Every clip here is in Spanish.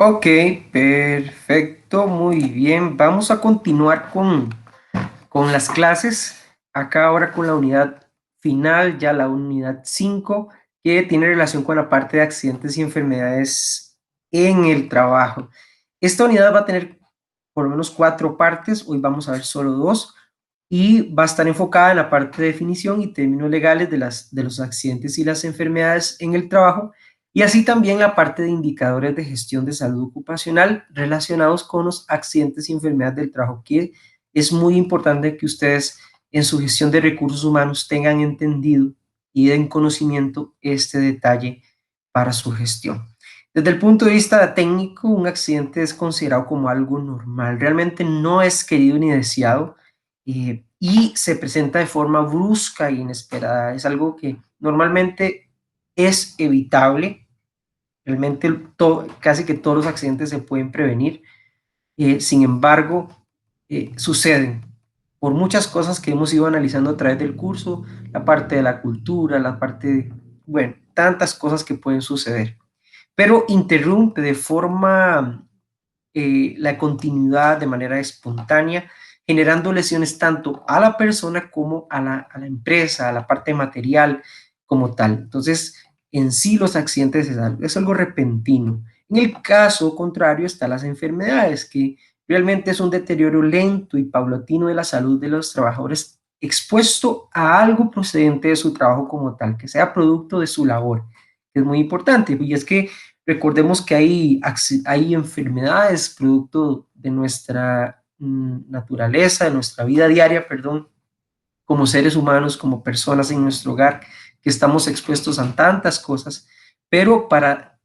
Ok, perfecto, muy bien. Vamos a continuar con las clases. Acá ahora con la unidad final, ya la unidad 5, que tiene relación con la parte de accidentes y enfermedades en el trabajo. Esta unidad va a tener por lo menos 4 partes, hoy vamos a ver solo 2, y va a estar enfocada en la parte de definición y términos legales de los accidentes y las enfermedades en el trabajo, y así también la parte de indicadores de gestión de salud ocupacional relacionados con los accidentes y enfermedades del trabajo, que es muy importante que ustedes en su gestión de recursos humanos tengan entendido y den conocimiento este detalle para su gestión. Desde el punto de vista técnico, un accidente es considerado como algo normal. Realmente no es querido ni deseado, y se presenta de forma brusca e inesperada. Es algo que normalmente es evitable. Realmente casi que todos los accidentes se pueden prevenir. Sin embargo, suceden por muchas cosas que hemos ido analizando a través del curso, la parte de la cultura, la parte de, bueno, tantas cosas que pueden suceder. Pero interrumpe de forma la continuidad de manera espontánea, generando lesiones tanto a la persona como a la empresa, a la parte material como tal. Entonces, en sí los accidentes es algo repentino. En el caso contrario están las enfermedades, que realmente es un deterioro lento y paulatino de la salud de los trabajadores expuesto a algo procedente de su trabajo como tal, que sea producto de su labor, que es muy importante. Y es que recordemos que hay enfermedades producto de nuestra naturaleza, de nuestra vida diaria, perdón, como seres humanos, como personas en nuestro hogar, que estamos expuestos a tantas cosas, pero para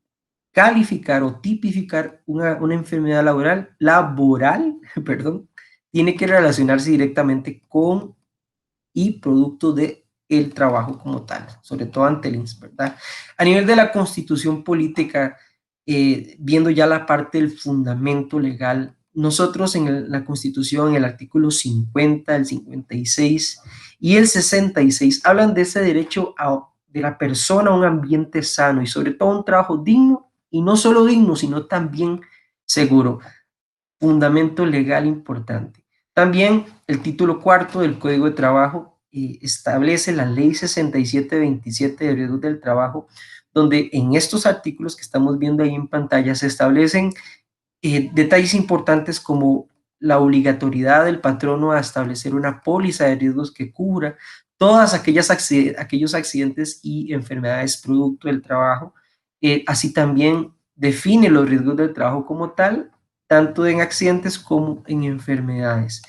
calificar o tipificar una enfermedad laboral, perdón, tiene que relacionarse directamente con y producto de el trabajo como tal, sobre todo ante el INS, ¿verdad? A nivel de la constitución política, viendo ya la parte del fundamento legal, nosotros la constitución, el artículo 50, el 56 y el 66 hablan de ese derecho de la persona a un ambiente sano y sobre todo un trabajo digno, y no solo digno, sino también seguro. Fundamento legal importante. También el título cuarto del Código de Trabajo establece la Ley 6727 de riesgos del trabajo, donde en estos artículos que estamos viendo ahí en pantalla se establecen detalles importantes como la obligatoriedad del patrono a establecer una póliza de riesgos que cubra todas aquellos accidentes y enfermedades producto del trabajo. Así también define los riesgos del trabajo como tal, tanto en accidentes como en enfermedades.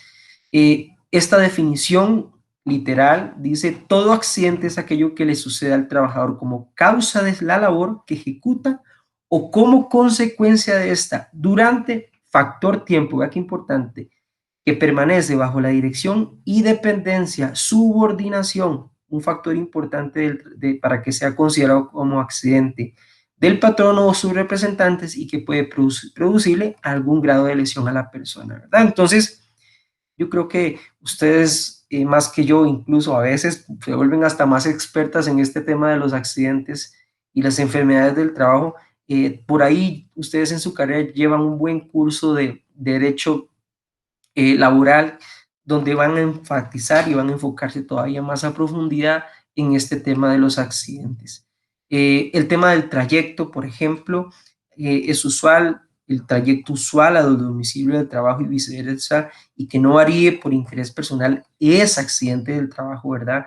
Esta definición literal dice: todo accidente es aquello que le sucede al trabajador como causa de la labor que ejecuta o como consecuencia de esta durante factor tiempo, vea qué importante, que permanece bajo la dirección y dependencia, subordinación, un factor importante para que sea considerado como accidente del patrono o sus representantes y que puede producirle algún grado de lesión a la persona, ¿verdad? Entonces, yo creo que ustedes, más que yo, incluso a veces se vuelven hasta más expertas en este tema de los accidentes y las enfermedades del trabajo. Por ahí ustedes en su carrera llevan un buen curso de derecho laboral, donde van a enfatizar y van a enfocarse todavía más a profundidad en este tema de los accidentes. El tema del trayecto, por ejemplo, es usual, el trayecto usual a domicilio del trabajo y viceversa, y que no varíe por interés personal, es accidente del trabajo, ¿verdad?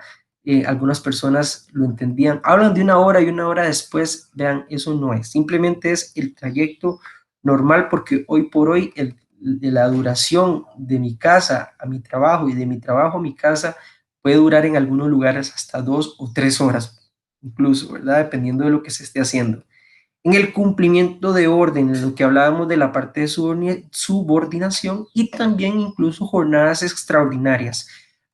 Algunas personas lo entendían, hablan de una hora y una hora después, vean, eso no es, simplemente es el trayecto normal, porque hoy por hoy de la duración de mi casa a mi trabajo y de mi trabajo a mi casa puede durar en algunos lugares hasta 2 o 3 horas, incluso, ¿verdad? Dependiendo de lo que se esté haciendo. En el cumplimiento de orden, en lo que hablábamos de la parte de subordinación, y también incluso jornadas extraordinarias,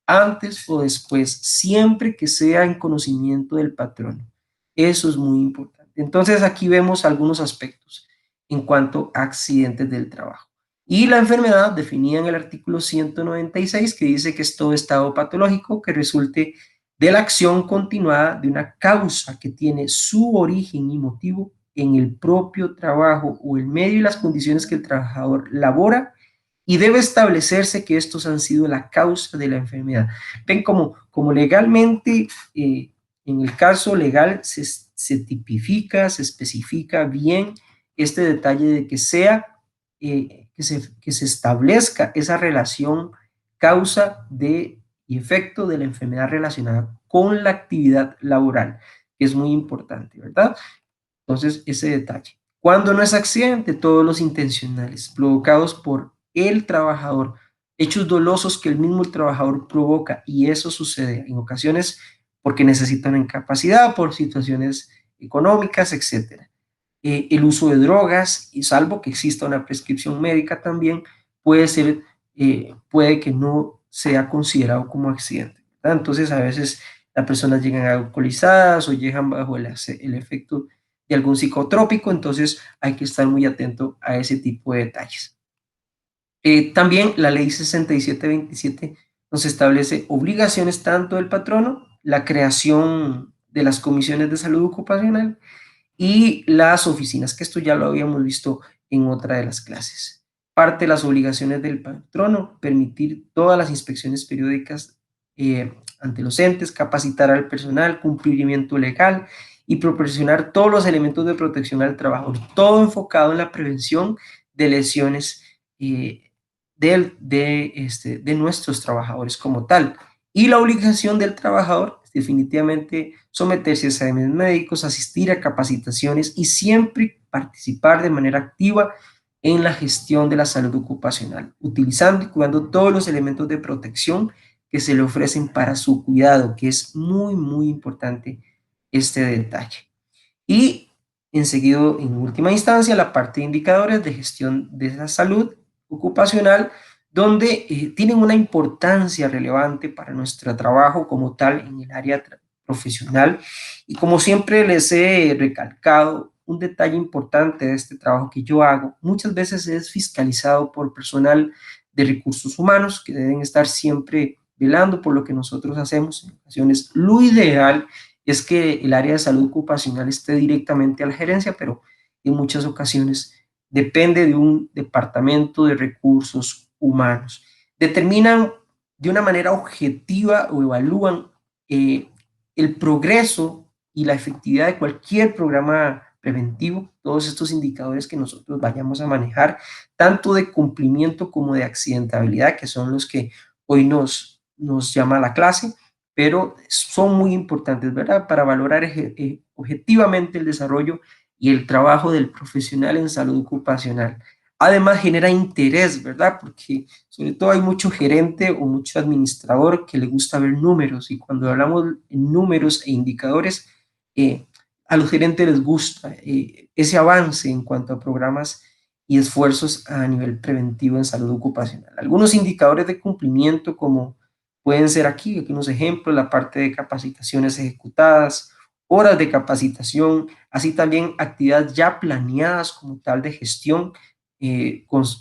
antes o después, siempre que sea en conocimiento del patrón. Eso es muy importante. Entonces aquí vemos algunos aspectos en cuanto a accidentes del trabajo. Y la enfermedad definida en el artículo 196, que dice que es todo estado patológico que resulte de la acción continuada de una causa que tiene su origen y motivo en el propio trabajo o el medio y las condiciones que el trabajador labora, y debe establecerse que estos han sido la causa de la enfermedad. Ven como legalmente, en el caso legal se tipifica, se especifica bien este detalle de que que se establezca esa relación causa y efecto de la enfermedad relacionada con la actividad laboral, que es muy importante, ¿verdad? Entonces, ese detalle. Cuando no es accidente, todos los intencionales, provocados por el trabajador, hechos dolosos que el mismo trabajador provoca, y eso sucede en ocasiones porque necesitan incapacidad, por situaciones económicas, etcétera. El uso de drogas, y salvo que exista una prescripción médica también, puede que no sea considerado como accidente, ¿verdad? Entonces, a veces las personas llegan alcoholizadas o llegan bajo el efecto de algún psicotrópico, entonces hay que estar muy atento a ese tipo de detalles. También la ley 6727 nos establece obligaciones tanto del patrono, la creación de las comisiones de salud ocupacional y las oficinas, que esto ya lo habíamos visto en otra de las clases. Parte de las obligaciones del patrono, permitir todas las inspecciones periódicas ante los entes, capacitar al personal, cumplimiento legal y proporcionar todos los elementos de protección al trabajador, todo enfocado en la prevención de lesiones de nuestros trabajadores como tal. Y la obligación del trabajador es definitivamente someterse a exámenes médicos, asistir a capacitaciones y siempre participar de manera activa en la gestión de la salud ocupacional, utilizando y cuidando todos los elementos de protección que se le ofrecen para su cuidado, que es muy, muy importante este detalle. Y enseguida, en última instancia, la parte de indicadores de gestión de la salud ocupacional, donde tienen una importancia relevante para nuestro trabajo como tal en el área profesional. Y como siempre les he recalcado, un detalle importante de este trabajo que yo hago, muchas veces es fiscalizado por personal de recursos humanos que deben estar siempre velando por lo que nosotros hacemos. En ocasiones, lo ideal es que el área de salud ocupacional esté directamente a la gerencia, pero en muchas ocasiones depende de un departamento de recursos humanos. Determinan de una manera objetiva o evalúan el progreso y la efectividad de cualquier programa preventivo, todos estos indicadores que nosotros vayamos a manejar, tanto de cumplimiento como de accidentabilidad, que son los que hoy nos llama la clase, pero son muy importantes, ¿verdad? Para valorar objetivamente el desarrollo y el trabajo del profesional en salud ocupacional. Además, genera interés, ¿verdad? Porque sobre todo hay mucho gerente o mucho administrador que le gusta ver números, y cuando hablamos en números e indicadores, a los gerentes les gusta ese avance en cuanto a programas y esfuerzos a nivel preventivo en salud ocupacional. Algunos indicadores de cumplimiento como pueden ser aquí unos ejemplos, la parte de capacitaciones ejecutadas, horas de capacitación, así también actividades ya planeadas como tal de gestión,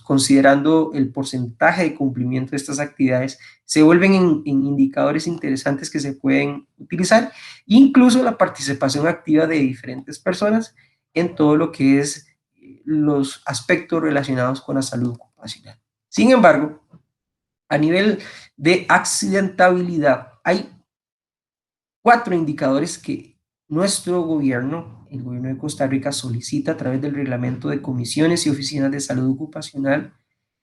considerando el porcentaje de cumplimiento de estas actividades, se vuelven en indicadores interesantes que se pueden utilizar, incluso la participación activa de diferentes personas en todo lo que es los aspectos relacionados con la salud ocupacional. Sin embargo, a nivel de accidentabilidad, hay 4 indicadores que nuestro gobierno, el gobierno de Costa Rica, solicita a través del reglamento de comisiones y oficinas de salud ocupacional,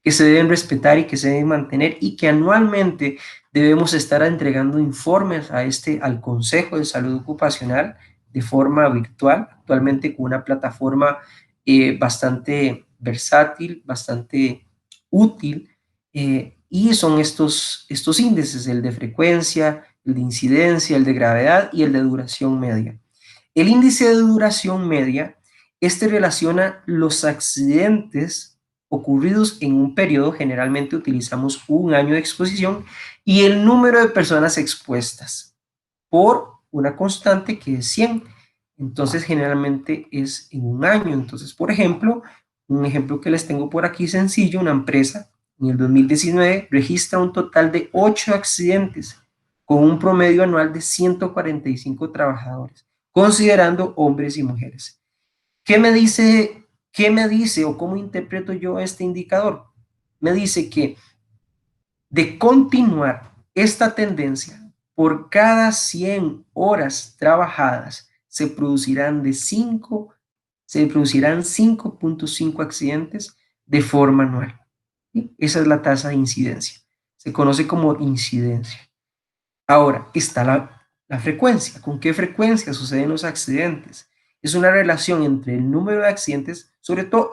que se deben respetar y que se deben mantener, y que anualmente debemos estar entregando informes al Consejo de Salud Ocupacional de forma virtual, actualmente con una plataforma bastante versátil, bastante útil, y son estos índices, el de frecuencia, el de incidencia, el de gravedad y el de duración media. El índice de duración media, relaciona los accidentes ocurridos en un periodo, generalmente utilizamos un año de exposición, y el número de personas expuestas por una constante que es 100. Entonces, generalmente es en un año. Entonces, por ejemplo, un ejemplo que les tengo por aquí sencillo, una empresa en el 2019 registra un total de 8 accidentes con un promedio anual de 145 trabajadores, considerando hombres y mujeres. qué me dice o cómo interpreto yo este indicador? Me dice que de continuar esta tendencia, por cada 100 horas trabajadas se producirán 5.5 accidentes de forma anual. ¿Sí? Esa es la tasa de incidencia. Se conoce como incidencia. Ahora, está la frecuencia. ¿Con qué frecuencia suceden los accidentes? Es una relación entre el número de accidentes, sobre todo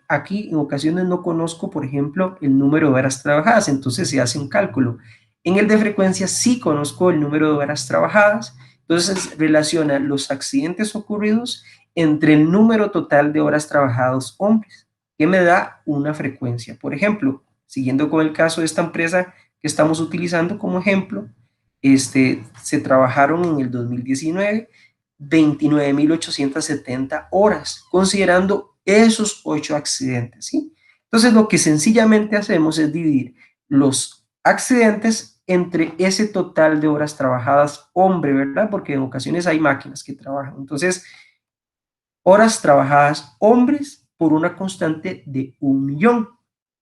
aquí en ocasiones no conozco, por ejemplo, el número de horas trabajadas, entonces se hace un cálculo. En el de frecuencia sí conozco el número de horas trabajadas, entonces relaciona los accidentes ocurridos entre el número total de horas trabajadas hombres, que me da una frecuencia. Por ejemplo, siguiendo con el caso de esta empresa que estamos utilizando como ejemplo, se trabajaron en el 2019 29.870 horas, considerando esos 8 accidentes, ¿sí? Entonces, lo que sencillamente hacemos es dividir los accidentes entre ese total de horas trabajadas hombre, ¿verdad? Porque en ocasiones hay máquinas que trabajan. Entonces, horas trabajadas hombres por una constante de 1.000.000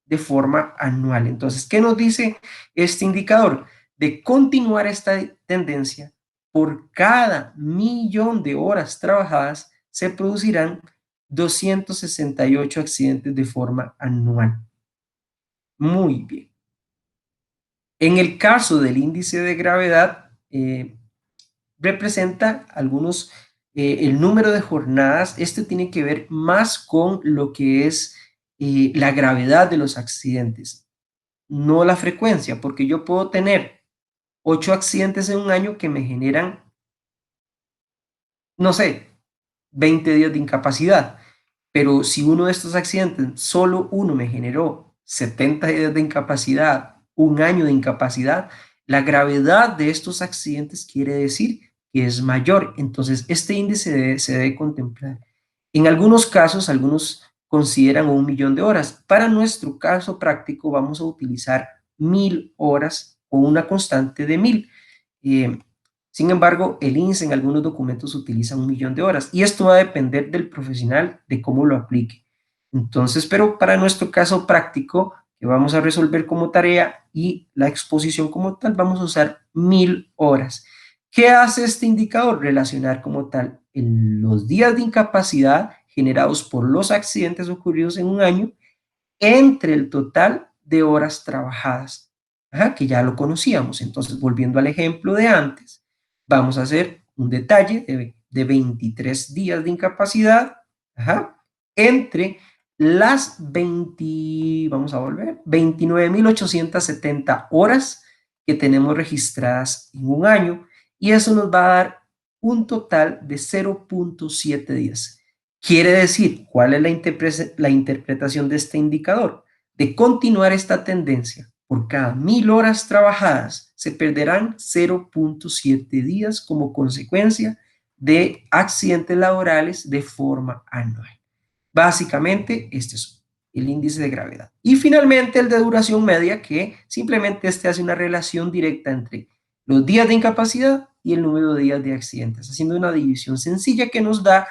de forma anual. Entonces, ¿qué nos dice este indicador? De continuar esta tendencia, por cada 1.000.000 de horas trabajadas se producirán 268 accidentes de forma anual. Muy bien. En el caso del índice de gravedad, representa el número de jornadas. Este tiene que ver más con lo que es la gravedad de los accidentes, no la frecuencia, porque yo puedo tener 8 accidentes en un año que me generan, no sé, 20 días de incapacidad. Pero si uno de estos accidentes, solo uno me generó 70 días de incapacidad, un año de incapacidad, la gravedad de estos accidentes quiere decir que es mayor. Entonces, este índice se debe contemplar. En algunos casos, algunos consideran 1.000.000 de horas. Para nuestro caso práctico, vamos a utilizar 1.000 horas o una constante de 1.000. Sin embargo, el INSS en algunos documentos utiliza 1.000.000 de horas y esto va a depender del profesional de cómo lo aplique. Entonces, pero para nuestro caso práctico, que vamos a resolver como tarea y la exposición como tal, vamos a usar 1.000 horas. ¿Qué hace este indicador? Relacionar como tal los días de incapacidad generados por los accidentes ocurridos en un año entre el total de horas trabajadas, que ya lo conocíamos. Entonces, volviendo al ejemplo de antes, vamos a hacer un detalle de 23 días de incapacidad entre las 29.870 horas que tenemos registradas en un año, y eso nos va a dar un total de 0.7 días. Quiere decir, ¿cuál es la interpretación de este indicador? De continuar esta tendencia, por cada 1.000 horas trabajadas se perderán 0.7 días como consecuencia de accidentes laborales de forma anual. Básicamente, este es el índice de gravedad. Y finalmente el de duración media, que simplemente hace una relación directa entre los días de incapacidad y el número de días de accidentes, haciendo una división sencilla que nos da,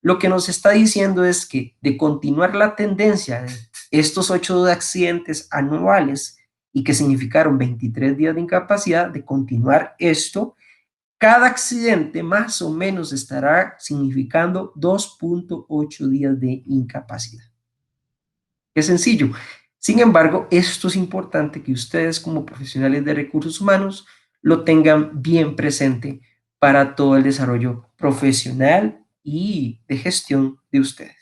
lo que nos está diciendo es que de continuar la tendencia de estos 8 accidentes anuales y que significaron 23 días de incapacidad, de continuar esto, cada accidente más o menos estará significando 2.8 días de incapacidad. Es sencillo. Sin embargo, esto es importante que ustedes como profesionales de recursos humanos lo tengan bien presente para todo el desarrollo profesional y de gestión de ustedes.